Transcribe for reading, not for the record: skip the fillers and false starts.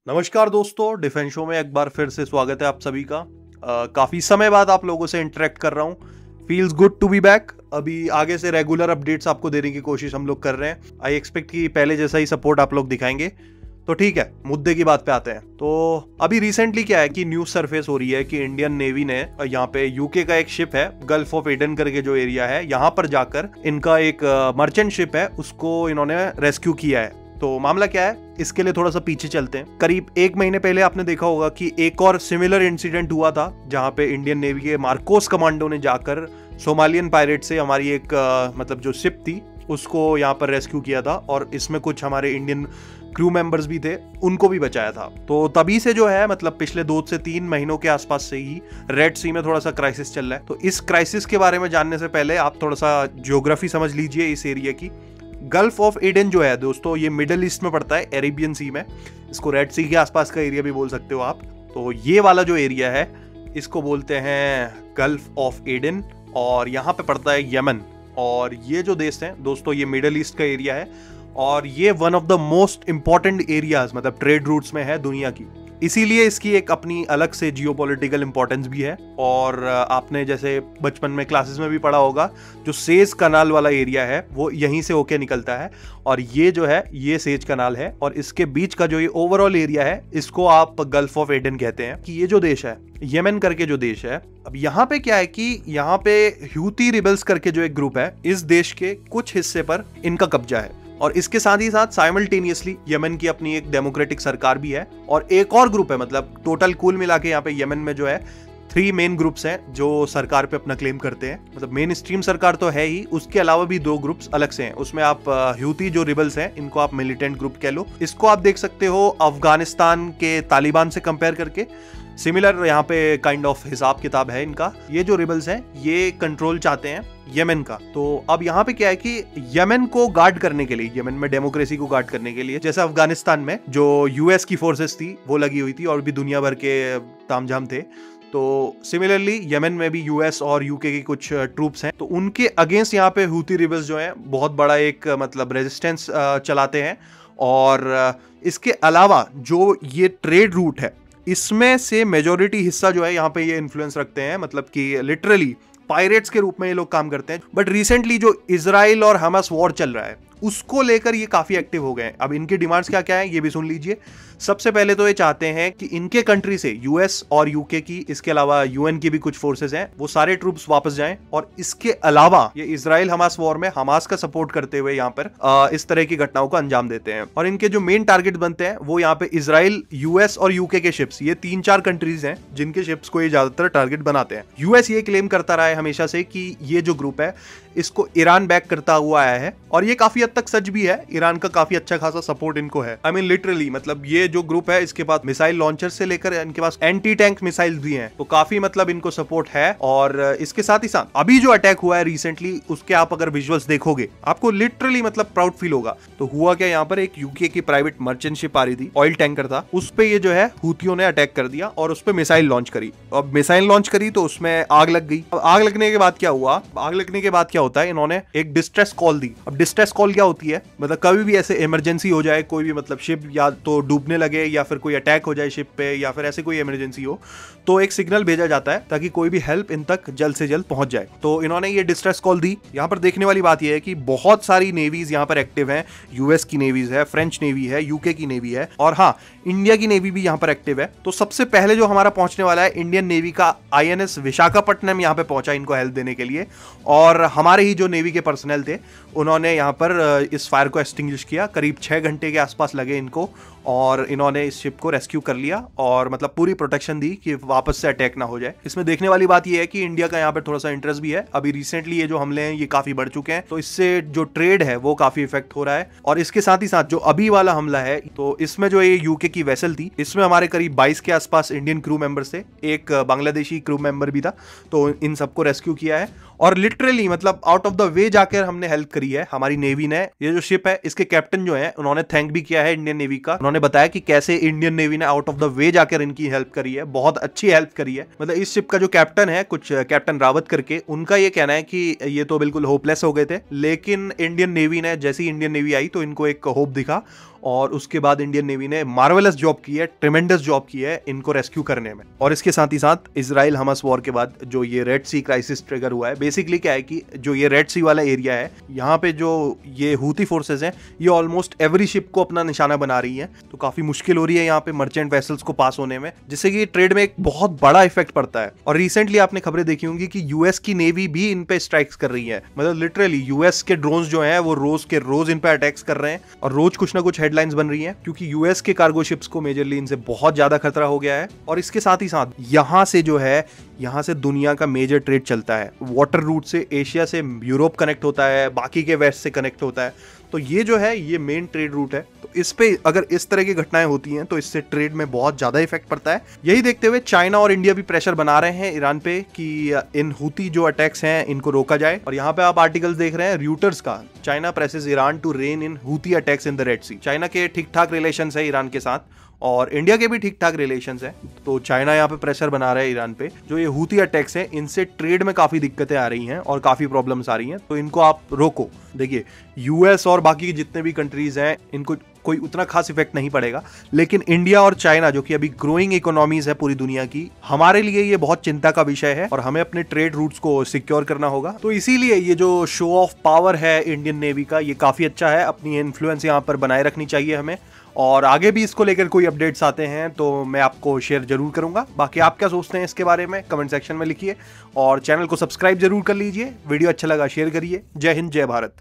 नमस्कार दोस्तों, defence show में एक बार फिर से स्वागत है आप सभी का। काफ़ी समय बाद आप लोगों से इंटरेक्ट कर रहा हूँ। Feels good to be back. अभी आगे से रेगुलर अपडेट्स आपको देने की कोशिश हम लोग कर रहे हैं। आई एक्सपेक्ट कि पहले जैसा ही सपोर्ट आप लोग दिखाएंगे। तो ठीक है, मुद्दे की बात पे आते हैं। तो अभी रिसेंटली क्या है कि न्यूज़ सरफेस हो रही है कि इंडियन नेवी ने यहाँ पे यूके का एक शिप है, गल्फ ऑफ एडन करके जो एरिया है, यहाँ पर जाकर इनका एक मर्चेंट शिप है, उसको इन्होंने रेस्क्यू किया है। तो मामला क्या है, इसके लिए थोड़ा सा पीछे चलते हैं। करीब एक महीने पहले आपने देखा होगा कि एक और सिमिलर इंसिडेंट हुआ था, जहां पे इंडियन नेवी के मार्कोस कमांडो ने जाकर सोमालियन पायरेट से हमारी एक मतलब जो शिप थी उसको यहाँ पर रेस्क्यू किया था, और इसमें कुछ हमारे इंडियन क्रू मेंबर्स भी थे, उनको भी बचाया था। तो तभी से जो है मतलब पिछले 2 से 3 महीनों के आसपास से ही रेड सी में थोड़ा सा क्राइसिस चल रहा है। तो इस क्राइसिस के बारे में जानने से पहले आप थोड़ा सा ज्योग्राफी समझ लीजिए इस एरिया की। गल्फ ऑफ एडन जो है दोस्तों, ये मिडिल ईस्ट में पड़ता है, अरेबियन सी में। इसको रेड सी के आसपास का एरिया भी बोल सकते हो आप। तो ये वाला जो एरिया है इसको बोलते हैं गल्फ ऑफ एडन, और यहाँ पे पड़ता है यमन। और ये जो देश है दोस्तों, ये मिडिल ईस्ट का एरिया है, और ये one of the most important areas मतलब ट्रेड रूट्स में है दुनिया की। इसीलिए इसकी एक अपनी अलग से जियोपॉलिटिकल इंपॉर्टेंस भी है। और आपने जैसे बचपन में क्लासेस में भी पढ़ा होगा, जो सेज कनाल वाला एरिया है वो यहीं से होके निकलता है, और ये जो है ये सेज कनाल है, और इसके बीच का जो ये ओवरऑल एरिया है इसको आप गल्फ ऑफ एडन कहते हैं। कि ये जो देश है यमन करके जो देश है, अब यहाँ पे क्या है कि यहाँ पे ह्यूती रिबल्स करके जो एक ग्रुप है, इस देश के कुछ हिस्से पर इनका कब्जा है, और इसके साथ ही साथ साइमल्टेनियसली यमन की अपनी एक डेमोक्रेटिक सरकार भी है। और एक और ग्रुप है, मतलब टोटल कुल मिला के यहाँ पे यमन में जो है 3 मेन ग्रुप्स हैं जो सरकार पे अपना क्लेम करते हैं। मतलब मेन स्ट्रीम सरकार तो है ही, उसके अलावा भी 2 ग्रुप्स अलग से हैं। उसमें आप ह्यूती जो रिबल्स हैं इनको आप मिलिटेंट ग्रुप कह लो। इसको आप देख सकते हो अफगानिस्तान के तालिबान से कंपेयर करके, सिमिलर यहाँ पे काइंड ऑफ हिसाब किताब है इनका। ये जो रिबल्स हैं ये कंट्रोल चाहते हैं यमन का। तो अब यहाँ पे क्या है कि यमन को गार्ड करने के लिए, यमन में डेमोक्रेसी को गार्ड करने के लिए, जैसे अफगानिस्तान में जो यूएस की फोर्सेस थी वो लगी हुई थी और भी दुनिया भर के तामझाम थे, तो सिमिलरली यमन में भी यूएस और यूके की कुछ ट्रूप्स हैं। तो उनके अगेंस्ट यहाँ पे हूती रिबल्स जो हैं बहुत बड़ा एक मतलब रेजिस्टेंस चलाते हैं। और इसके अलावा जो ये ट्रेड रूट है इसमें से मेजॉरिटी हिस्सा जो है यहाँ पे ये इन्फ्लुएंस रखते हैं, मतलब कि लिटरली पायरेट्स के रूप में ये लोग काम करते हैं। बट रिसेंटली जो इजराइल और हमास वॉर चल रहा है उसको लेकर ये काफी एक्टिव हो गए हैं। अब इनकी डिमांड्स क्या क्या है ये भी सुन लीजिए। सबसे पहले तो ये चाहते हैं कि इनके कंट्री से यूएस और यूके की, इसके अलावा यूएन की भी कुछ फोर्सेस हैं, वो सारे ट्रूप्स वापस जाएं। और इसके अलावा ये इजराइल हमास वॉर में हमास का सपोर्ट करते हुए यहाँ पर इस तरह की घटनाओं को अंजाम देते हैं। और इनके जो मेन टारगेट बनते हैं वो यहाँ पे इजराइल, यूएस और यूके के शिप्स, ये 3-4 कंट्रीज हैं जिनके शिप्स को ये ज्यादातर टारगेट बनाते हैं। यूएस ये क्लेम करता रहा है हमेशा से कि ये जो ग्रुप है इसको ईरान बैक करता हुआ आया है, और ये काफी हद तक सच भी है। ईरान का काफी अच्छा खासा सपोर्ट इनको है। आई मीन लिटरली, मतलब ये जो ग्रुप है इसके पास मिसाइल लॉन्चर से लेकर इनके पास एंटी टैंक मिसाइल भी हैं, तो काफी मतलब इनको सपोर्ट है। और इसके साथ ही साथ अभी जो अटैक हुआ है रिसेंटली, उसके आप अगर विजुअल्स देखोगे आपको लिटरली मतलब प्राउड फील होगा। तो हुआ क्या, यहाँ पर एक यूके की प्राइवेट मर्चेंट शिप आ रही थी, ऑयल टैंकर था, उस पे ये जो है हूतियों ने अटैक कर दिया और उस पे मिसाइल लॉन्च करी। अब मिसाइल लॉन्च करी तो उसमें आग लग गई। अब आग लगने के बाद क्या हुआ, आग लगने के बाद क्या होता है, इन्होंने एक डिस्ट्रेस कॉल दी। अब डिस्ट्रेस कॉल क्या होती है, मतलब कभी भी ऐसे इमरजेंसी हो जाए, कोई भी मतलब शिप या तो डूबने लगे या फिर कोई अटैक हो जाए शिप पे या फिर ऐसे कोई इमरजेंसी हो, तो एक सिग्नल भेजा जाता है ताकि कोई भी हेल्प इन तक जल्द से जल्द पहुंच जाए। तो इन्होंने ये डिस्ट्रेस कॉल दी। यहाँ पर देखने वाली बात यह है कि बहुत सारी नेवीज यहाँ पर एक्टिव हैं। यूएस की नेवीज है, फ्रेंच नेवी है, यूके की नेवी है, और हाँ इंडिया की नेवी भी यहाँ पर एक्टिव है। तो सबसे पहले जो हमारा पहुंचने वाला है इंडियन नेवी का आईएनएस विशाखापट्टनम यहाँ पे पहुंचा इनको हेल्प देने के लिए। और हमारे ही जो नेवी के पर्सनल थे उन्होंने यहाँ पर इस फायर को एक्सटिंग्विश किया। करीब 6 घंटे के आसपास लगे इनको, और इन्होंने इस शिप को रेस्क्यू कर लिया और मतलब पूरी प्रोटेक्शन दी कि वापस से अटैक ना हो जाए। इसमें देखने वाली बात यह है कि इंडिया का यहाँ पर थोड़ा सा इंटरेस्ट भी है। अभी रिसेंटली ये जो हमले हैं ये काफी बढ़ चुके हैं, तो इससे जो ट्रेड है वो काफी इफेक्ट हो रहा है। और इसके साथ ही साथ जो अभी वाला हमला है, तो इसमें जो ये यूके की वेसल थी, इसमें हमारे करीब 22 के आसपास इंडियन क्रू मेंबर्स थे, एक बांग्लादेशी क्रू मेंबर भी था। तो इन सबको रेस्क्यू किया है और लिटरली मतलब आउट ऑफ द वे जाकर हमने हेल्प करी है हमारी नेवी ने। ये जो शिप है इसके कैप्टन जो है उन्होंने थैंक भी किया है इंडियन नेवी का। उन्होंने बताया कि कैसे इंडियन नेवी ने आउट ऑफ द वे जाकर इनकी हेल्प करी है, बहुत अच्छी हेल्प करी है। मतलब इस शिप का जो कैप्टन है, कुछ कैप्टन रावत करके, उनका ये कहना है कि ये तो बिल्कुल होपलेस हो गए थे, लेकिन इंडियन नेवी ने, जैसी इंडियन नेवी आई तो इनको एक होप दिखा और उसके बाद इंडियन नेवी ने मार्वेलस जॉब की है, ट्रिमेंडस जॉब की है इनको रेस्क्यू करने में। और इसके साथ ही साथ इजराइल हमास वॉर के बाद जो ये रेड सी क्राइसिस ट्रिगर हुआ है, बेसिकली क्या है कि जो ये रेड सी वाला एरिया है, यहाँ पे जो ये हूती फोर्सेस हैं, ये ऑलमोस्ट एवरी शिप को अपना निशाना बना रही है। तो काफी मुश्किल हो रही है यहाँ पे मर्चेंट वेसल्स को पास होने में, जिससे कि ट्रेड में एक बहुत बड़ा इफेक्ट पड़ता है। और रिसेंटली आपने खबरें देखी होंगी कि यूएस की नेवी भी इन पे स्ट्राइक्स कर रही है। मतलब लिटरली यूएस के ड्रोन्स जो हैं वो रोज के रोज इन पे अटैक्स कर रहे हैं और रोज कुछ ना कुछ हेडलाइंस बन रही हैं, क्योंकि यूएस के कार्गो शिप्स को मेजरली इनसे बहुत ज्यादा खतरा हो गया है। और इसके साथ ही साथ यहाँ से जो है, यहाँ से दुनिया का मेजर ट्रेड चलता है। वाटर रूट से एशिया से यूरोप कनेक्ट होता है, बाकी के वेस्ट से कनेक्ट होता है। तो ये जो है ये मेन ट्रेड रूट है। तो इस पे अगर इस तरह की घटनाएं होती हैं तो इससे ट्रेड में बहुत ज्यादा इफेक्ट पड़ता है। यही देखते हुए चाइना और इंडिया भी प्रेशर बना रहे हैं ईरान पे कि इन हूती जो अटैक्स हैं इनको रोका जाए। और यहाँ पे आप आर्टिकल्स देख रहे हैं रूटर्स का, China presses Iran to rein in Houthi attacks in the Red Sea. China के ठीक ठाक रिलेशंस है ईरान के साथ और इंडिया के भी ठीक ठाक रिलेशंस हैं। तो चाइना यहाँ पे प्रेशर बना रहा है ईरान पे। जो ये हूती अटैक्स हैं इनसे ट्रेड में काफी दिक्कतें आ रही हैं और काफी प्रॉब्लम्स आ रही हैं, तो इनको आप रोको। देखिए यूएस और बाकी जितने भी कंट्रीज हैं इनको कोई उतना खास इफेक्ट नहीं पड़ेगा, लेकिन इंडिया और चाइना जो कि अभी ग्रोइंग इकोनॉमीज है पूरी दुनिया की, हमारे लिए ये बहुत चिंता का विषय है और हमें अपने ट्रेड रूट्स को सिक्योर करना होगा। तो इसीलिए ये जो शो ऑफ पावर है इंडियन नेवी का, ये काफी अच्छा है। अपनी इन्फ्लुएंस यहाँ पर बनाए रखनी चाहिए हमें, और आगे भी इसको लेकर कोई अपडेट्स आते हैं तो मैं आपको शेयर जरूर करूंगा। बाकी आप क्या सोचते हैं इसके बारे में कमेंट सेक्शन में लिखिए और चैनल को सब्सक्राइब जरूर कर लीजिए। वीडियो अच्छा लगा शेयर करिए। जय हिंद, जय भारत।